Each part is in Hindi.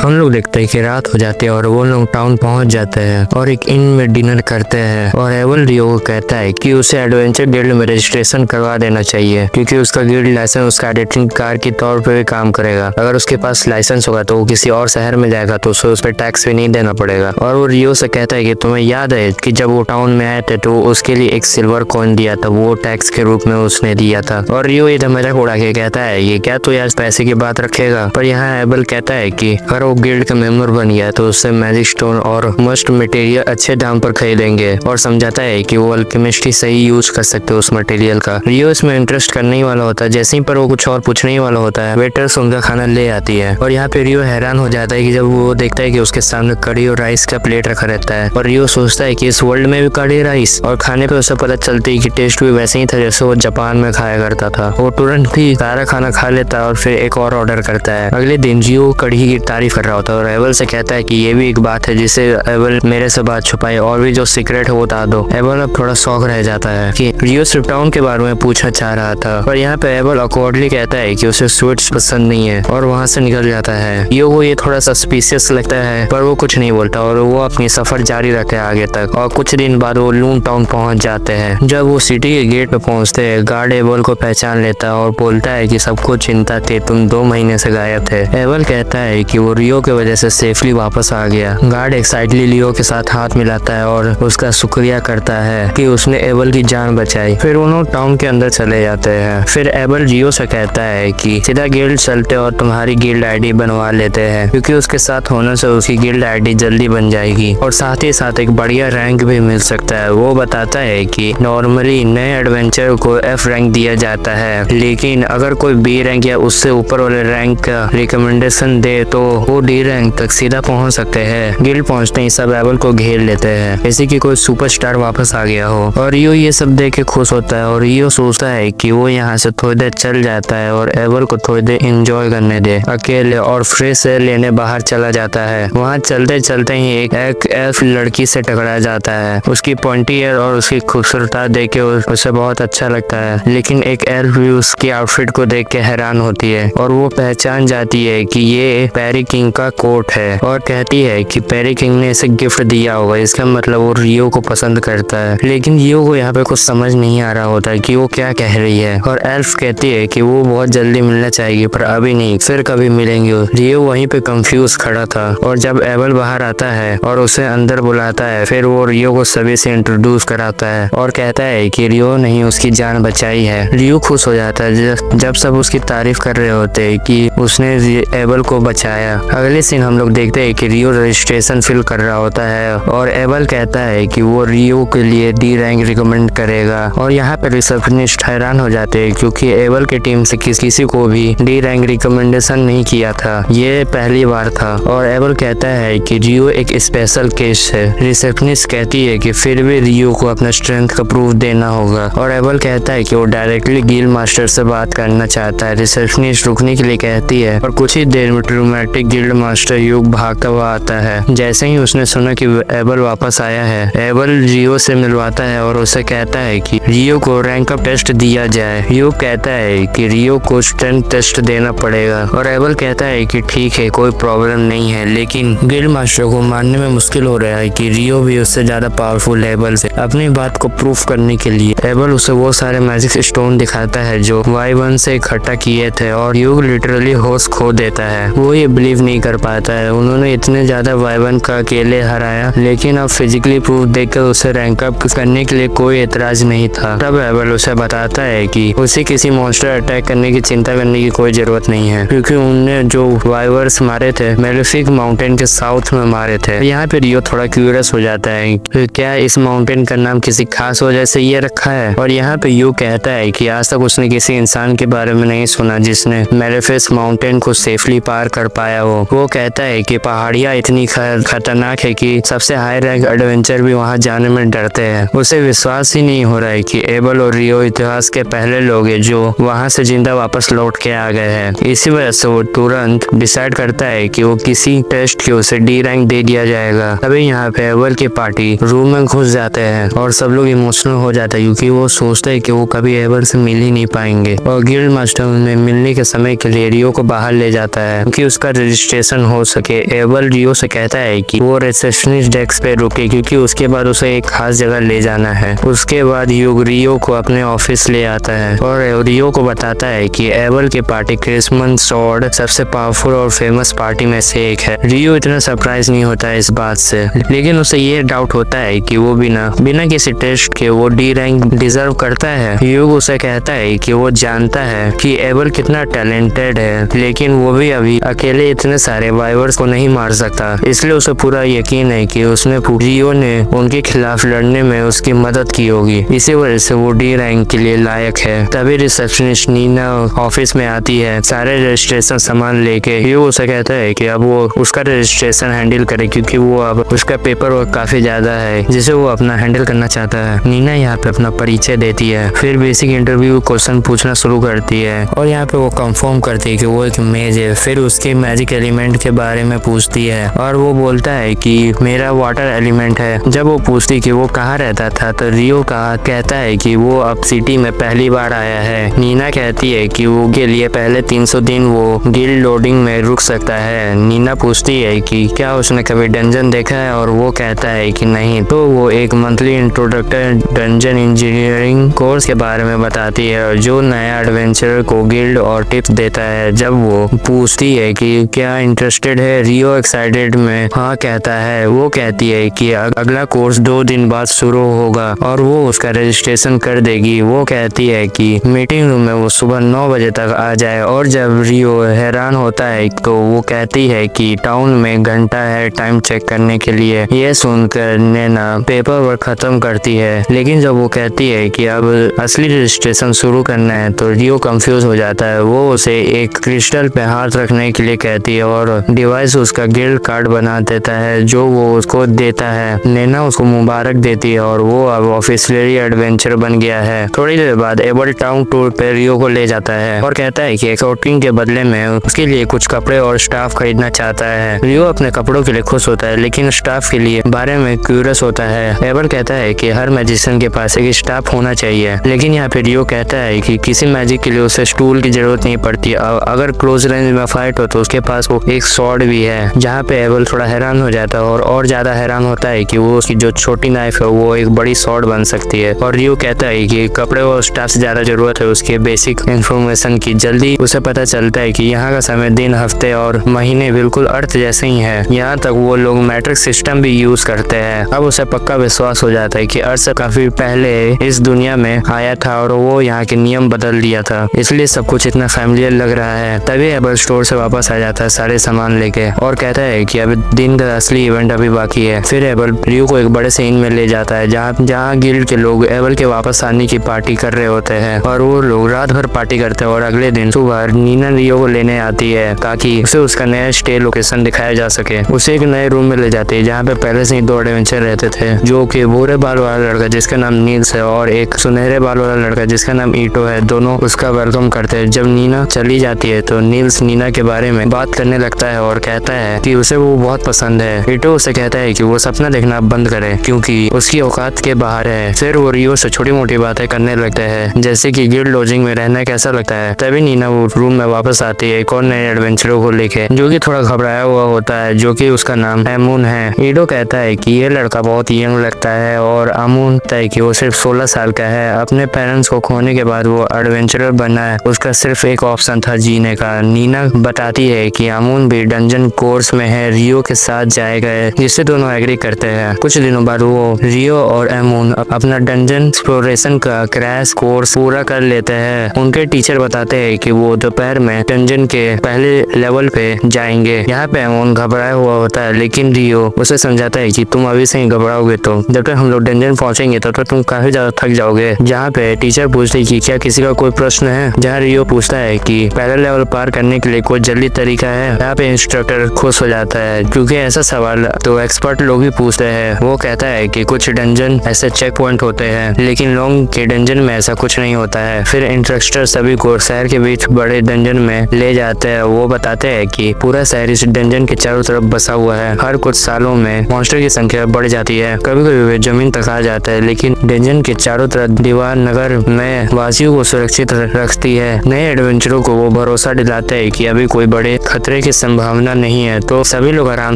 हम लोग देखते हैं कि रात हो जाती है और वो लोग टाउन पहुंच जाते हैं और एक इन में डिनर करते हैं। और एवल रियो को कहता है कि उसे एडवेंचर गिल्ड में रजिस्ट्रेशन करवा देना चाहिए, क्योंकि उसका गिल्ड लाइसेंस उसका एडिटिंग कार के तौर पे भी काम करेगा। अगर उसके पास लाइसेंस होगा तो वो किसी और शहर में जाएगा तो उसे उस पर टैक्स भी नहीं देना पड़ेगा। और वो रियो से कहता है कि तुम्हें याद है कि जब वो टाउन में आए थे तो उसके लिए एक सिल्वर कॉइन दिया था, वो टैक्स के रूप में उसने दिया था। और रियो इधर मजाक उड़ा के कहता है ये क्या तू यार पैसे की बात रखेगा। पर यहाँ एबल कहता है कि अगर वो गिल्ड का मेंबर बन गया तो उससे मैजिक स्टोन और मस्ट मटेरियल अच्छे दाम पर खरीदेंगे, और समझाता है कि वो अल्केमिस्ट ही सही यूज कर सकते हो उस मटेरियल का। रियो इसमें इंटरेस्ट करने ही वाला होता है। जैसे ही पर वो कुछ और पूछने ही वाला होता है, वेटर्स उनका खाना ले आती है। और यहाँ पे रियो हैरान हो जाता है कि जब वो देखता है कि उसके सामने कड़ी और राइस का प्लेट रखा रहता है। और रियो सोचता है कि इस वर्ल्ड में भी कड़ी राइस, और खाने पे उसे पता चलती है कि टेस्ट भी वैसे ही था जैसे वो जापान में खाया करता था। वो तुरंत ही सारा खाना खा लेता है और फिर एक और ऑर्डर करता है। अगले दिन रियो कड़ी की तारीफ कर रहा होता है और एवल से कहता है कि ये भी एक बात है जिसे एवल मेरे से बात छुपाई, और भी जो सीक्रेट है वो बता दो। एवल अब थोड़ा शौक रह जाता है कि रियो सिर्फ टाउन के बारे में पूछना चाह रहा था। पर यहाँ पे एवल ऑकवर्डली कहता है कि उसे स्वीट्स पसंद नहीं है और वहाँ से निकल जाता है। रियो को ये थोड़ा सस्पिशियस लगता है पर वो कुछ नहीं बोलता और वो अपनी सफर जारी रखते हैं आगे तक। और कुछ दिन बाद वो लून टाउन पहुंच जाते हैं। जब वो सिटी के गेट पे पहुंचते हैं, गार्ड एवल को पहचान लेता है और बोलता है कि सबको चिंता थी, तुम 2 महीने से गायब थे। एवल कहता है कि वो रियो की वजह से सेफली वापस आ गया। गार्ड एक्साइटली लियो के साथ हाथ मिलाता है और उसका शुक्रिया करता है कि उसने एवल की जान बचाई। फिर उन्होंने टाउन के अंदर चले जाते हैं। फिर एवल रियो से कहता है कि सीधा गिल्ड चलते और तुम्हारी गिल्ड आईडी बनवा लेते हैं, क्योंकि उसके साथ होने से उसकी गिल्ड आईडी जल्दी बन जाएगी और साथ ही साथ एक बढ़िया रैंक भी मिल सकता है। वो बताता है कि नॉर्मली नए एडवेंचर को F रैंक दिया जाता है, लेकिन अगर कोई B रैंक या उससे ऊपर वाले रैंक का रिकमेंडेशन दे तो वो D रैंक तक सीधा पहुंच सकते हैं। गिल्ड पहुंचते ही सब एवल को घेर लेते हैं जैसे कि कोई सुपरस्टार वापस आ गया हो। और रियो ये सब देख के खुश होता है और रियो सोचता है कि वो यहाँ से थोड़ी देर चल जाता है और एवल को थोड़ी देर एंजॉय करने दे अकेले, और फ्रेश एयर लेने बाहर चला जाता है। वहाँ चलते चलते ही एक एल्फ लड़की से टकरा जाता है। उसकी पॉइंटी एयर और उसकी खूबसूरता देख के उसे बहुत अच्छा लगता है, लेकिन एक एल्फ भी उसकी आउटफिट को देख के हैरान होती है और वो पहचान जाती है कि ये पेरी किंग का कोट है और कहती है कि पेरी किंग ने इसे गिफ्ट दिया होगा, इसका मतलब वो रियो को पसंद करता है। लेकिन रियो को यहाँ पे कुछ समझ नहीं आ रहा होता है कि वो क्या कह रही है। और एल्फ कहती है कि वो बहुत जल्दी मिलना चाहेगी पर अभी नहीं, फिर कभी मिलेंगे। रियो वहीं पे कंफ्यूज खड़ा था और जब एवल बाहर आता है और उसे अंदर बुलाता है, फिर वो रियो को सभी से इंट्रोड्यूस कराता है और कहता है कि रियो नहीं उसकी जान बचाई है। रियो खुश हो जाता है जब सब उसकी तारीफ कर रहे होते हैं कि उसने एवल को बचाया। अगले सीन हम लोग देखते हैं कि रियो रजिस्ट्रेशन फिल कर रहा होता है और एवल कहता है कि वो रियो के लिए D रैंक रिकमेंड करेगा। और यहाँ पर रिसेप्शनिस्ट हैरान हो जाते हैं क्योंकि एवल की टीम से किसी को भी D रैंक रिकमेंडेशन नहीं किया था, ये पहली बार था। और एवल कहता है कि रियो एक स्पेशल केस है। रिसेप्शनिस्ट कहती है कि फिर भी रियो को अपना स्ट्रेंथ का प्रूफ देना होगा और एवल कहता है कि वो डायरेक्टली गिल्ड मास्टर से बात करना चाहता है। रिसेप्शनिस्ट रुकने के लिए कहती है और कुछ ही देर में ट्रूमेटिक गिल्ड मास्टर युग भागता हुआ आता है। जैसे ही उसने सुना कि एवल वापस आया है, एवल रियो से मिलवाता है और उसे कहता है कि रियो को रैंक अप टेस्ट दिया जाए। रियो कहता है कि रियो को स्ट्रेंथ टेस्ट देना पड़ेगा और एवल कहता है कि ठीक है कोई प्रॉब्लम नहीं है, लेकिन गिल्ड मास्टर को मानने में मुश्किल हो रहा है कि रियो भी उससे ज्यादा पावरफुल है एवल से। अपनी बात को प्रूफ करने के लिए एवल उसे वो सारे मैजिक स्टोन दिखाता है जो Y1 से इकट्ठा किए थे और युग लिटरली होश खो देता है। वो ये बिलीव नहीं कर पाता है उन्होंने इतने ज्यादा Y1 का अकेले हराया, लेकिन अब फिजिकली प्रूफ देखकर उसे रैंक अप करने के लिए कोई एतराज नहीं था। तब एवल उसे बताता है कि उसे किसी मॉन्स्टर अटैक करने की चिंता करने की कोई जरूरत नहीं है, क्योंकि उनने जो वाइवर्स मारे थे मेलेफिक माउंटेन के साउथ में मारे थे। यहाँ पे रियो थोड़ा क्यूरियस हो जाता है कि क्या इस माउंटेन का नाम किसी खास वजह से ये रखा है। और यहाँ पे यू कहता है कि आज तक उसने किसी इंसान के बारे में नहीं सुना जिसने मेलेफिस माउंटेन को सेफली पार कर पाया हो। वो कहता है कि पहाड़ियाँ इतनी खतरनाक है कि सबसे हाई रैंक एडवेंचर भी वहाँ जाने में डरते हैं। उसे विश्वास ही नहीं हो रहा है कि एबल और रियो इतिहास के पहले लोग हैं जो वहाँ से जिंदा वापस लौट के आ गए हैं। इसी वजह से वो तुरंत डिसाइड करता है कि वो किसी टेस्ट के उसे D रैंक दे दिया जाएगा। तभी यहाँ पे एबल की पार्टी रूम में घुस जाते हैं और सब लोग इमोशनल हो जाते हैं क्योंकि वो सोचते हैं कि वो कभी एबल से मिल ही नहीं पाएंगे। और गिल्ड मास्टर उन्हें मिलने के समय के लिए रियो को बाहर ले जाता है क्योंकि उसका रजिस्ट्रेशन रजिस्ट्रेशन हो सके। एबल रियो से कहता है कि वो रिसेप्शनिस्ट डेस्क पे रुके क्योंकि उसके बाद उसे एक खास जगह ले जाना है। उसके बाद ह्यूग रियो को अपने ऑफिस ले आता है और रियो को बताता है कि एबल की पार्टी क्रिसमस सॉर्ड सबसे पावरफुल और फेमस पार्टी में से एक है। रियो इतना सरप्राइज नहीं होता है इस बात से, लेकिन उसे ये डाउट होता है कि वो बिना किसी टेस्ट के वो डी रैंक डिजर्व करता है। ह्यूग उसे कहता है कि वो जानता है कि एबल कितना टैलेंटेड है, लेकिन वो भी अभी अकेले इतने सारे वाइवर्स को नहीं मार सकता। इसलिए उसे पूरा यकीन है कि उसने रियो ने उनके खिलाफ लड़ने में उसकी मदद की होगी, इसी वजह से वो डी रैंक के लिए लायक है। तभी रिसेप्शनिस्ट नीना ऑफिस में आती है सारे रजिस्ट्रेशन सामान लेके। ह्यूग उसे कहता है कि अब वो उसका रजिस्ट्रेशन हैंडल करे क्योंकि वो अब उसका पेपर वर्क काफी ज्यादा है जिसे वो अपना हैंडल करना चाहता है। नीना यहाँ पे अपना परिचय देती है, फिर बेसिक इंटरव्यू क्वेश्चन पूछना शुरू करती है और यहाँ पे वो कंफर्म करती है कि वो एक मेज है। फिर उसके मैजिक एलिमेंट के बारे में पूछती है और वो बोलता है कि मेरा वाटर एलिमेंट है। जब वो पूछती कि वो कहाँ रहता था तो रियो कहता है कि वो अब सिटी में पहली बार आया है। नीना कहती है कि वो के लिए पहले 300 दिन वो गिल्ड लोडिंग में रुक सकता है। नीना पूछती है कि क्या उसने कभी डंजन देखा है और वो कहता है कि नहीं। तो वो एक monthly introductory dungeon engineering course के बारे में बताती है जो नया एडवेंचरर को गिल्ड और टिप्स देता है। जब वो पूछती है कि क्या इंटरेस्टेड है, रियो एक्साइटेड में हाँ कहता है। वो कहती है कि अगला कोर्स 2 दिन बाद शुरू होगा और वो उसका रजिस्ट्रेशन कर देगी। वो कहती है कि मीटिंग रूम में वो सुबह 9 बजे तक आ जाए और जब रियो हैरान होता है तो वो कहती है कि टाउन में घंटा है टाइम चेक करने के लिए। ये सुनकर नैना पेपर वर्क खत्म करती है, लेकिन जब वो कहती है कि अब असली रजिस्ट्रेशन शुरू करना है तो रियो कंफ्यूज हो जाता है। वो उसे एक क्रिस्टल पे हाथ रखने के लिए कहती है और डिवाइस उसका गिल्ड कार्ड बना देता है जो वो उसको देता है। नैना उसको मुबारक देती है और वो अब ऑफिशियली एडवेंचर बन गया है। थोड़ी देर बाद एबल टाउन टूर पे रियो को ले जाता है और कहता है कि एक्सपोर्टिंग के बदले में उसके लिए कुछ कपड़े और स्टाफ खरीदना चाहता है। रियो अपने कपड़ों के लिए खुश होता है लेकिन स्टाफ के लिए बारे में क्यूरियस होता है। एबल कहता है कि हर मैजिशियन के पास एक स्टाफ होना चाहिए, लेकिन यहाँ पे रियो कहता है कि किसी मैजिक के लिए उसे स्टूल की जरूरत नहीं पड़ती। अगर क्लोज रेंज में फाइट हो तो उसके पास वो एक स्वॉर्ड भी है। जहाँ पे एबल थोड़ा हैरान हो जाता है और ज्यादा हैरान होता है कि वो उसकी जो छोटी नाइफ है वो एक बड़ी स्वॉर्ड बन सकती है। और रियो कहता है कि कपड़े और स्टाफ से ज्यादा जरूरत है उसके बेसिक इंफॉर्मेशन की। जल्दी उसे पता चलता है कि यहाँ का समय दिन, हफ्ते और महीने बिल्कुल अर्थ जैसे ही है। यहाँ तक वो लोग मैट्रिक सिस्टम भी यूज करते हैं। अब उसे पक्का विश्वास हो जाता है कि अर्थ से काफी पहले इस दुनिया में आया था और वो यहाँ के नियम बदल दिया था, इसलिए सब कुछ इतना फैमिलियर लग रहा है। तभी एबल स्टोर से वापस आ जाता है सारे सामान लेके और कहता है कि अभी दिन का असली इवेंट अभी बाकी है। फिर एबल रियो को एक बड़े से इन में ले जाता है जहाँ गिल्ड के लोग एबल के वापस आने की पार्टी कर रहे होते हैं और वो लोग रात भर पार्टी करते हैं। और अगले दिन सुबह नीना रियो को लेने आती है ताकि उसे उसका नया स्टे लोकेशन दिखाया जा सके। उसे एक नए रूम में ले जाती है जहाँ पे पहले से ही 2 एडवेंचर रहते थे, जो कि भूरे बाल वाला लड़का जिसका नाम नील्स है और एक सुनहरे बाल वाला लड़का जिसका नाम ईटो है। दोनों उसका वेलकम करते हैं। जब नीना चली जाती है तो नील्स नीना के बारे में बात करने लगता है और कहता है कि उसे वो बहुत पसंद है। ईटो उसे कहता है कि वो सपना देखना बंद करे क्योंकि उसकी औकात के बाहर है। फिर वो रियो से छोटी मोटी बातें करने लगते हैं जैसे कि गिल्ड लॉजिंग में रहना कैसा लगता है। तभी नीना वो रूम में वापस आती है एक और नए एडवेंचरों को लेके जो कि थोड़ा घबराया हुआ होता है, जो कि उसका नाम अमून है। ईडो कहता है कि ये लड़का बहुत यंग लगता है और अमून तय कि वो सिर्फ 16 साल का है। अपने पेरेंट्स को खोने के बाद वो एडवेंचरर बनना है, उसका सिर्फ एक ऑप्शन था जीने का। नीना बताती है कि अमून भी डंजन कोर्स में है, रियो के साथ जाएगा, जिससे दोनों एग्री करते हैं। कुछ दिनों बाद वो रियो और अमून अपना डंजन एक्सप्लोरेशन का क्रैश कोर्स पूरा कर लेते हैं। उनके टीचर बताते हैं कि वो दोपहर में डंजन के पहले लेवल पे जाएंगे। यहाँ पे अमून घबराया हुआ होता है लेकिन रियो उसे समझाता है कि तुम अभी से ही घबराओगे तो जब तक हम लोग डंजन पहुंचेंगे तब तक तुम काफी ज्यादा थक जाओगे। जहाँ पे टीचर पूछते हैं कि क्या किसी का कोई प्रश्न है, जहाँ रियो पूछता है कि पहले लेवल पार करने के लिए कोई जल्दी तरीका है। यहाँ पे इंस्ट्रक्टर खुश हो जाता है क्योंकि ऐसा सवाल तो एक्सपर्ट लोग भी पूछते हैं। वो कहता है कि कुछ डंजन ऐसे चेक पॉइंट होते हैं लेकिन लोग के डंजन में ऐसा कुछ नहीं होता है। फिर इंस्ट्रक्टर सभी को शहर के बीच बड़े डंजन में ले जाते हैं। वो बताते हैं कि पूरा शहर इस डंजन के चारों तरफ बसा हुआ है। हर कुछ सालों में मॉन्स्टर की संख्या बढ़ जाती है, कभी कभी वे जमीन तक आ जाता है, लेकिन डंजन के चारों तरफ दीवार नगर में वासियों को सुरक्षित रखती है। नए एडवेंचरों को वो भरोसा दिलाते हैं कि अभी कोई बड़े खतरे की संभावना नहीं है, तो सभी लोग आराम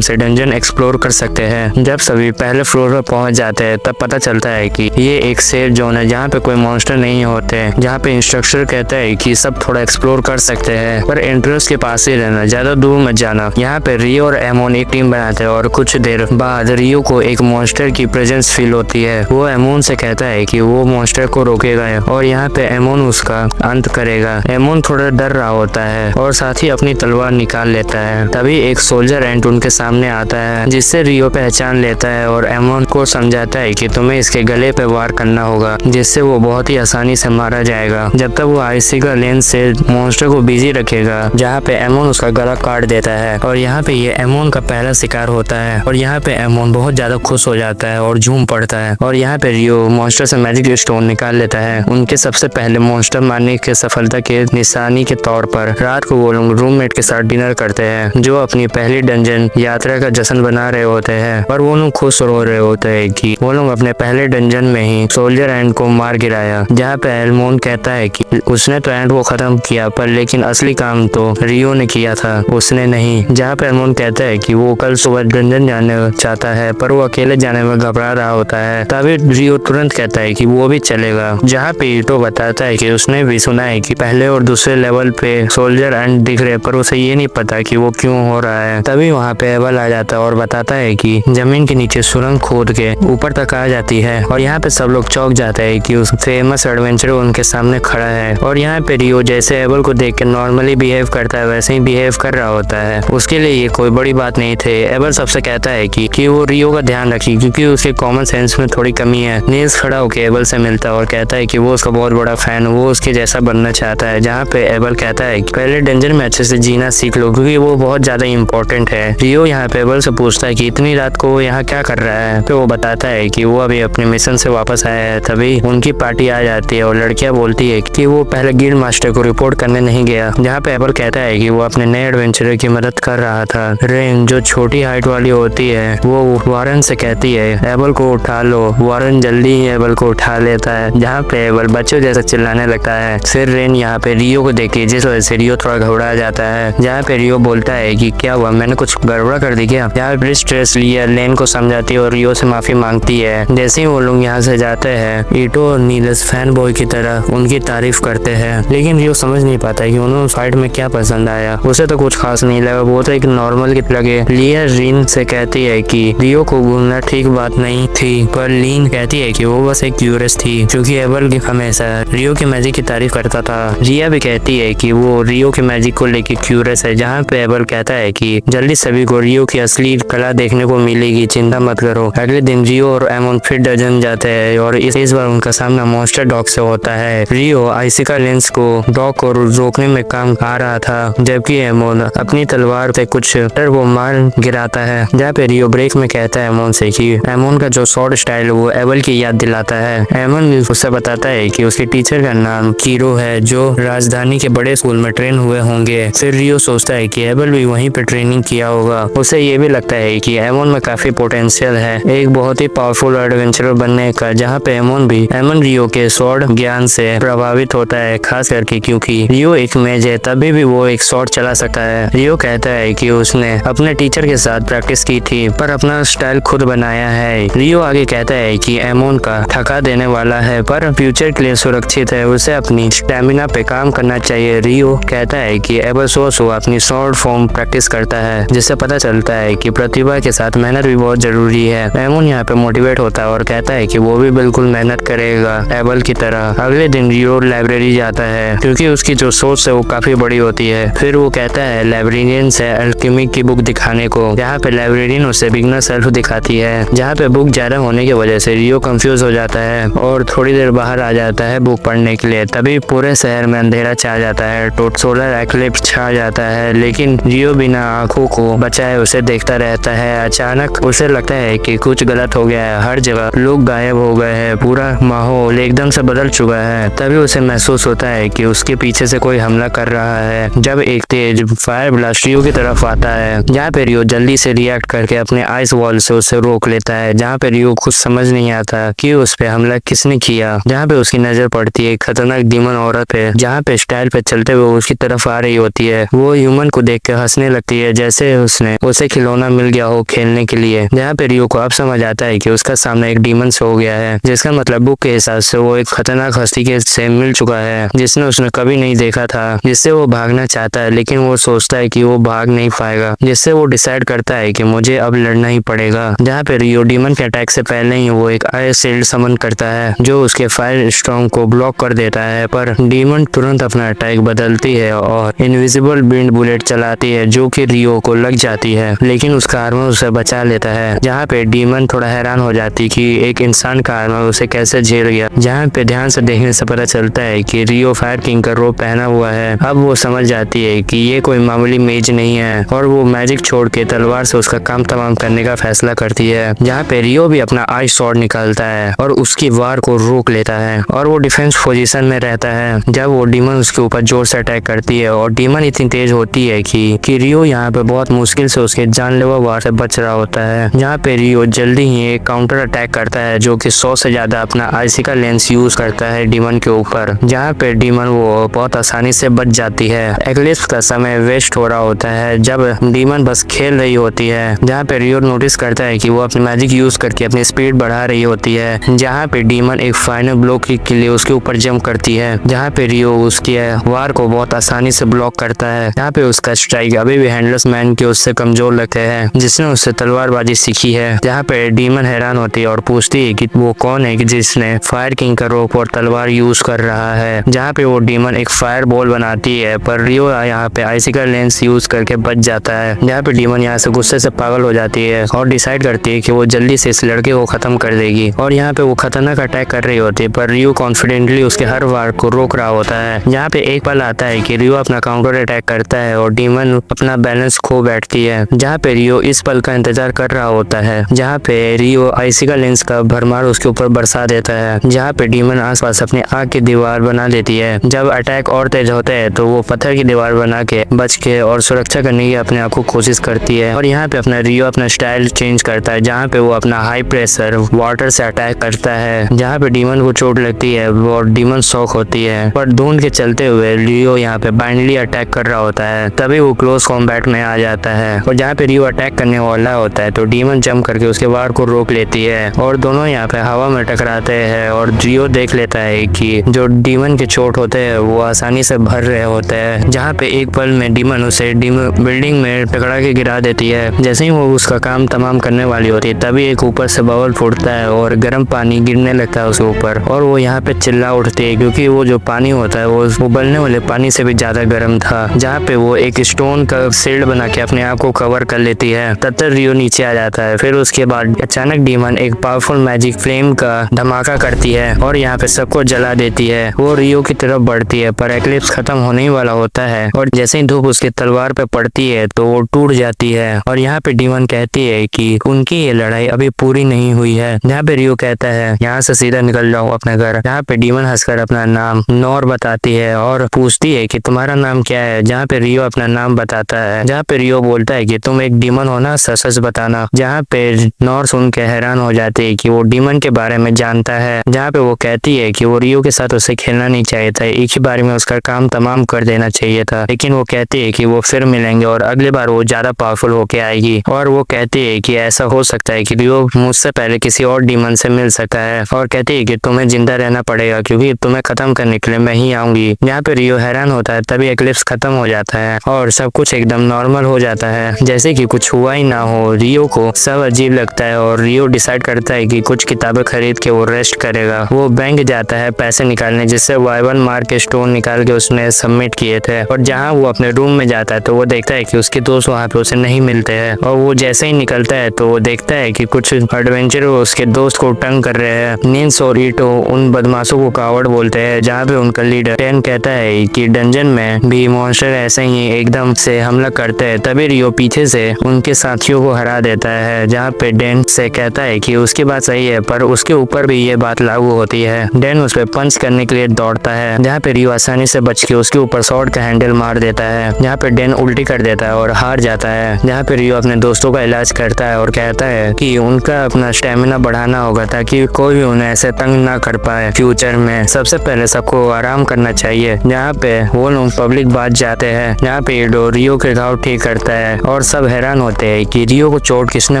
से डंजन एक्सप्लोर कर सकते हैं। जब सभी पहले फ्लोर पर पहुंच जाते हैं तब पता चलता है कि ये एक सेफ जोन है जहाँ पे कोई मॉन्स्टर नहीं होते, जहाँ पे इंस्ट्रक्टर कहता है कि सब थोड़ा एक्सप्लोर कर सकते हैं पर एंट्रेंस के पास ही रहना, ज्यादा दूर मत जाना। यहाँ पे रियो और एमोन एक टीम बनाते हैं और कुछ देर बाद रियो को एक मॉन्स्टर की प्रेजेंस फील होती है। वो एमोन से कहता है कि वो मॉन्स्टर को रोकेगा और यहाँ पे एमोन उसका अंत करेगा। एमोन थोड़ा डर रहा होता है और साथ ही अपनी तलवार निकाल लेता है। तभी एक सोल्जर एंट उनके सामने आता है जिससे रियो पहचान लेता है और एमोन को समझाता है कि तुम्हें इसके गले पे वार करना होगा, जिससे वो बहुत ही आसानी से मारा जाएगा। जब तक वो आइसिकल लेंस से मॉन्स्टर को बिजी रखेगा, जहाँ पे एमोन उसका गला काट देता है और यहाँ पे ये एमोन का पहला शिकार होता है और यहाँ पे एमोन बहुत ज्यादा खुश हो जाता है और झूम पड़ता है। और यहाँ पे रियो मॉन्स्टर से मैजिक स्टोन निकाल लेता है। उनके सबसे पहले मॉन्स्टर मारने के सफलता के निशानी के तौर पर रात को वो लोग रूममेट के साथ डिनर करते हैं, जो अपनी पहली डंजन यात्रा का जश्न बना रहे होते हैं। और वो लोग खुश हो रहे होते हैं कि वो लोग अपने पहले डंजन में ही सोल्जर एंट को मार गिराया। जहाँ पे एल्मोन कहता है कि उसने तो एंट को खत्म किया पर लेकिन असली काम तो रियो ने किया था, उसने नहीं। जहाँ पे एल्मोन कहता है कि वो कल सुबह डंजन जाने चाहता है पर वो अकेले जाने में घबरा रहा होता है। तभी रियो तुरंत कहता है कि वो भी चलेगा। जहाँ पे ईटो बताता है कि उसने भी सुना है कि पहले और दूसरे लेवल पे सोल्जर एंट दिख रहे पर उसे ये नहीं पता कि वो क्यों हो रहा है। तभी वहाँ पे एबल आ जाता है और बताता है कि जमीन के नीचे सुरंग खोद के ऊपर तक आ जाती है। और यहाँ पे सब लोग चौंक जाते हैं कि उस फेमस एडवेंचर उनके सामने खड़ा है। और यहाँ पे रियो जैसे एबल को देख के नॉर्मली बिहेव करता है वैसे ही बिहेव कर रहा होता है। उसके लिए ये कोई बड़ी बात नहीं थे। एबल सबसे कहता है कि वो रियो का ध्यान रखी क्योंकि उसके कॉमन सेंस में थोड़ी कमी है। नील्स खड़ा होकर एबल से मिलता है और कहता है कि वो उसका बहुत बड़ा फैन, वो उसके जैसा बनना चाहता है। जहाँ पे एबल कहता है कि पहले डंजन में अच्छे से जीना सीख लो क्योंकि वो बहुत ज्यादा इंपॉर्टेंट है। रियो यहाँ पे एबल से पूछता है कि इतनी रात को वो यहाँ क्या कर रहा है। तो वो बताता है कि वो अभी अपने मिशन से वापस आया है। तभी उनकी पार्टी आ जाती है और लड़कियां बोलती है कि वो पहले गिल्ड मास्टर को रिपोर्ट करने नहीं गया। जहाँ पे एबल कहता है कि वो अपने नए एडवेंचरर की मदद कर रहा था। रेन जो छोटी हाइट वाली होती है वो वारन से कहती है एबल को उठा लो। वारन जल्दी ही एबल को उठा लेता है। जहाँ पे एबल बच्चों जैसा चिल्लाने लगता है। फिर रेन यहाँ पे रियो को देखती है जिस वजह से रियो थोड़ा घबरा जाता है। जहाँ पे रियो बोलता है कि क्या हुआ, मैंने कुछ गड़बड़ा कर दी क्या। यहाँ पे स्ट्रेस लिया लेन को समझाती है और रियो से माफी मांगती है। जैसे ही वो लोग यहाँ से जाते हैं ईटो और नीलस फैन बॉय की तरह उनकी तारीफ करते हैं, लेकिन रियो समझ नहीं पाता कि उन्हें उस फाइट में क्या पसंद आया। उसे तो कुछ खास नहीं लगा, वो तो एक नॉर्मल की लगे। लिया रीन से कहती है कि रियो को भूलना ठीक बात नहीं थी, पर लीन कहती है कि वो बस एक क्यूरियस थी क्योंकि एबल हमेशा रियो के मैजिक की तारीफ करता था। रिया भी कहती है कि वो रियो के मैजिक को लेकर क्यूरियस है। जहाँ पे एबल कहता है कि जल्दी सभी को रियो की असली कला देखने को मिलेगी, चिंता मत करो। अगले दिन रियो और एमोन फिर डंजन जाते हैं और इस बार उनका सामना मॉन्स्टर डॉग से होता है। रियो आइसिका लेंस को डॉग को रोकने में काम आ रहा था, जबकि एमोन अपनी तलवार से कुछ वो मार गिराता है। जहाँ पे रियो ब्रेक में कहता है एमोन से कि एमोन का जो शॉर्ट स्टाइल वो एबल की याद दिलाता है। एमोन उससे बताता है कि उसके टीचर का नाम कीरो है जो राजधानी के बड़े स्कूल में ट्रेन हुए होंगे। फिर रियो सोचता है कि एबल भी वहीं पे ट्रेनिंग किया होगा। उसे ये भी लगता है कि एमोन में काफी पोटेंशियल है एक बहुत ही पावरफुल एडवेंचरर बनने का। जहाँ पे एमोन रियो के स्वॉर्ड ज्ञान से प्रभावित होता है, खास करके क्योंकि रियो एक मेज है तभी भी वो एक स्वॉर्ड चला सकता है। रियो कहता है कि उसने अपने टीचर के साथ प्रैक्टिस की थी पर अपना स्टाइल खुद बनाया है। रियो आगे कहता है कि एमोन का थका देने वाला है पर फ्यूचर के लिए सुरक्षित है, उसे अपनी स्टेमिना पे काम करना चाहिए। रियो कहता है कि एबल सो अपनी स्वॉर्ड फॉर्म प्रैक्टिस करता है, जिससे पता चलता है कि प्रतिभा के साथ मेहनत भी बहुत जरूरी है। एमोन यहाँ पे मोटिवेट होता है और कहता है कि वो भी बिल्कुल मेहनत करेगा एबल की तरह। अगले दिन रियो लाइब्रेरी जाता है क्योंकि उसकी जो सोच है वो काफी बड़ी होती है। फिर वो कहता है लाइब्रेरियन से अल्केमी की बुक दिखाने को। यहाँ पे लाइब्रेरियन उसे बिगनर सेल्फ दिखाती है। जहाँ पे बुक ज्यादा होने की वजह से रियो कंफ्यूज हो जाता है और थोड़ी देर बाहर आ जाता है बुक पढ़ने के लिए। तभी पूरे शहर में अंधेरा छा जाता है, सोलर एक्लिप्स छा जाता है, लेकिन रियो बिना आंखों को बचाए उसे देखता रहता है। अचानक उसे लगता है कि कुछ गलत हो गया है, हर जगह लोग गायब हो गए हैं, पूरा माहौल एकदम से बदल चुका है। तभी उसे महसूस होता है कि उसके पीछे से कोई हमला कर रहा है। जब एक तेज फायर ब्लास्ट रियो की तरफ आता है, जहाँ पे रियो जल्दी से रिएक्ट करके अपने आइस वॉल से उसे रोक लेता है। जहाँ पे रियो कुछ समझ नहीं आता कि उस पे हमला किसने किया। जहाँ पे उसकी नजर पड़ती है एक खतरनाक डीमन औरत पे, जहाँ पे स्टाइल पे चलते हुए उसकी तरफ आ रही होती है। वो ह्यूमन को देख के हंसने लगती है जैसे उसने उसे खिलौना मिल गया हो खेलने के लिए। जहाँ पे रियो को अब समझ आता है कि उसका सामने एक डीमन हो गया है, जिसका मतलब बुक के हिसाब से वो एक खतरनाक हस्ती के से मिल चुका है जिसने उसने कभी नहीं देखा था, जिससे वो भागना चाहता है लेकिन वो सोचता है कि वो भाग नहीं पाएगा, जिससे वो डिसाइड करता है कि मुझे अब लड़ना ही पड़ेगा। जहाँ पे रियो डीमन के अटैक से पहले ही वो एक आइस शील्ड समन करता है जो उसके फायर स्टॉर्म को ब्लॉक कर देता है, पर डीमन तुरंत अपना अटैक बदलती है और इनविजिबल विंड बुलेट चलाती है जो कि रियो को लग जाती है, लेकिन उसका आर्मर उसे बचा लेता है। जहाँ पे डीमन थोड़ा हैरान हो जाती कि एक इंसान का आर्मर उसे कैसे झेल गया। जहाँ पे ध्यान से देखने से पता चलता है कि रियो फायर किंग का रोब पहना हुआ है। अब वो समझ जाती है कि ये कोई मामूली मेज नहीं है और वो मैजिक छोड़ के तलवार से उसका काम तमाम करने का फैसला करती है। जहाँ पे रियो भी अपना आइस स्वॉर्ड निकालता है और उसकी वार को रोक लेता है और वो डिफेंस पोजीशन में रहता है जब वो डीमन उसके ऊपर जोर से अटैक करती है और डीमन इतनी तेज होती है कि रियो यहाँ पे बहुत मुश्किल से उसके जानलेवा वार से बच रहा होता है। जहाँ पे रियो जल्दी ही एक काउंटर अटैक करता है जो कि 100 से ज्यादा अपना आइसिका लेंस यूज करता है डीमन के ऊपर, जहाँ पे डीमन वो बहुत आसानी से बच जाती है। एक्लिप्स का समय वेस्ट हो रहा होता है जब डीमन बस खेल रही होती है, जहाँ पे रियो नोटिस करता है कि वो अपनी मैजिक यूज करके अपनी स्पीड बढ़ा रही होती है। जहाँ पे डीमन एक फाइनल ब्लॉक के लिए उसके ऊपर जंप करती है, जहाँ पे रियो उसकी वार को बहुत आसानी से ब्लॉक करता है। यहाँ पे उसका स्ट्राइक अभी भी हैंडलेस मैन के उससे कमजोर लगते हैं जिसने उससे तलवारबाजी सीखी है। जहाँ पे डीमन हैरान होती है और पूछती है कि वो कौन है जिसने फायर किंग का रोप और तलवार यूज कर रहा है। जहाँ पे वो डीमन एक फायर बॉल बनाती है पर रियो यहाँ पे आइसिकल लेंस यूज करके बच जाता है। जहाँ पे डीमन यहाँ से गुस्से से पागल हो जाती है और डिसाइड करती है कि वो जल्दी से इस लड़के को खत्म कर देगी और यहाँ पे वो खतरनाक अटैक कर रही होती है पर रियो कॉन्फिडेंटली उसके हर वार को रोक रहा होता है। यहाँ पे एक पल आता है कि रियो अपना काउंटर अटैक करता है और डीमन अपना बैलेंस खो बैठती है। जहाँ पे रियो इस पल का इंतजार कर रहा होता है जहाँ पे रियो आइसिका लेंस का भरमार उसके ऊपर बरसा देता है। जहाँ पे डीमन आसपास अपनी आग की दीवार बना देती है। जब अटैक और तेज होते हैं तो वो पत्थर की दीवार बना के बच के और सुरक्षा करने की अपने आप को कोशिश करती है और यहाँ पे अपना रियो अपना स्टाइल चेंज करता है जहाँ पे वो अपना हाई प्रेशर वाटर से अटैक करता है। जहाँ पे डीमन को चोट लगती है और डीमन शॉक होती है पर ढूंढ के चलते हुए रियो यहाँ पे बाइंडली अटैक कर रहा होता है, तभी वो क्लोज कॉम्बैट में आ जाता है और जहाँ पे रियो अटैक करने वाला होता है तो डीमन जंप करके उसके वार को रोक लेती है और दोनों यहाँ पे हवा में टकराते हैं और रियो देख लेता है कि जो डीमन के चोट होते हैं वो आसानी से भर रहे होते हैं। जहाँ पे एक पल में डीमन उसे बिल्डिंग में टकरा के गिरा देती है। जैसे ही वो उसका काम तमाम करने वाली होती है तभी एक ऊपर से बबल फूटता है और गर्म पानी गिरने लगता है उसके ऊपर और वो यहाँ पे चिल्ला उठती है क्योंकि वो जो पानी होता है वो उबलने वाले पानी से भी ज्यादा गर्म था। जहाँ पे वो एक स्टोन का शील्ड बना के अपने आप को कवर कर लेती है। तब तक रियो नीचे आ जाता है। फिर उसके बाद अचानक डीमन एक पावरफुल मैजिक फ्लेम का धमाका करती है और यहाँ पे सबको जला देती है। वो रियो की तरफ बढ़ती है पर एक्लिप्स खत्म होने ही वाला होता है और जैसे ही धूप उसकी तलवार पे पड़ती है तो वो टूट जाती है और यहाँ पे डीमन कहती है कि उनकी ये लड़ाई अभी पूरी नहीं हुई है। यहाँ पे रियो कहता है यहाँ से सीधा निकल जाओ अपने घर। यहाँ पे डीमन हंसकर अपना नाम नॉर बताती है और पूछती है कि तुम्हारा नाम क्या है। जहाँ पे रियो अपना नाम बताता है। जहाँ पे रियो बोलता है कि तुम एक डीमन हो ना, सच बताना। जहाँ पे नॉर सुन के हैरान हो जाती है कि वो डीमन के बारे में जानता है। जहाँ पे वो कहती है कि वो रियो के साथ उसे खेलना नहीं चाहिए था, एक ही बार में उसका काम तमाम कर देना चाहिए था, लेकिन वो कहती है कि वो फिर मिलेंगे और अगली बार वो ज्यादा पावरफुल होके आएगी। और वो कहती है कि ऐसा हो सकता है कि रियो मुझसे पहले किसी और डीमन से मिल सकता है और कहती है कि तुम्हें जिंदा रहना पड़ेगा क्योंकि तुम्हें खत्म करने के लिए मैं ही आऊंगी। यहाँ पे रियो हैरान होता है तभी एक्लिप्स खत्म हो जाता है और सब कुछ एकदम नॉर्मल हो जाता है जैसे कि कुछ हुआ ही ना हो। रियो को सब अजीब लगता है और रियो डिसाइड करता है कि कुछ किताबें खरीद के वो रेस्ट करेगा। वो बैंक जाता है पैसे निकालने जिससे वाइवन मार के स्टोन निकाल के उसने सबमिट किए थे और जहाँ वो अपने रूम में जाता है तो वो देखता है कि उसके दोस्त वहाँ पे उसे नहीं मिलते हैं और वो जैसे ही निकलता है तो वो देखता है कि कुछ एडवेंचर उसके दोस्त को तंग कर रहे हैं। निन्स और ईटो उन बदमाशों को कावड़ बोलते हैं। जहाँ पे उनका लीडर टेन कहता है कि डंजन में भी मॉन्स्टर ऐसे ही एकदम से हमला करते हैं, तभी रियो पीछे से उनके साथियों को हरा देता है। जहाँ पे डेन से कहता है कि उसकी बात सही है पर उसके ऊपर भी ये बात लागू होती है। डेन उस पर पंच करने के लिए दौड़ता है जहाँ पे रियो आसानी से बच के उसके ऊपर स्वॉर्ड का हैंडल मार देता है। जहाँ पे डेन उल्टी कर देता है और हार जाता है। जहाँ पे रियो अपने दोस्तों का इलाज करता है और कहता है कि उनका अपना स्टेमिना बढ़ाना होगा ताकि कोई भी उन्हें ऐसे तंग ना कर पाए फ्यूचर में। सबसे पहले सबको आराम करना चाहिए। जहाँ पे वो लोग पब्लिक बात जाते हैं जहाँ यहाँ पे ईडो रियो के घाव ठीक करता है और सब हैरान होते हैं कि रियो को चोट किसने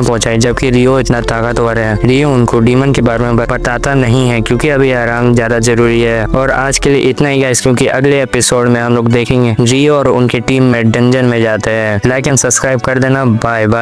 पहुंचाई, जबकि रियो इतना ताकतवर है। रियो उनको डीमन के बारे में बताता नहीं है क्योंकि अभी आराम ज्यादा जरूरी है। और आज के लिए इतना ही गाइस, क्योंकि अगले एपिसोड में हम लोग देखेंगे रियो और उनकी टीम में डंजन में जाते हैं। लाइक एंड सब्सक्राइब कर देना। Bye bye.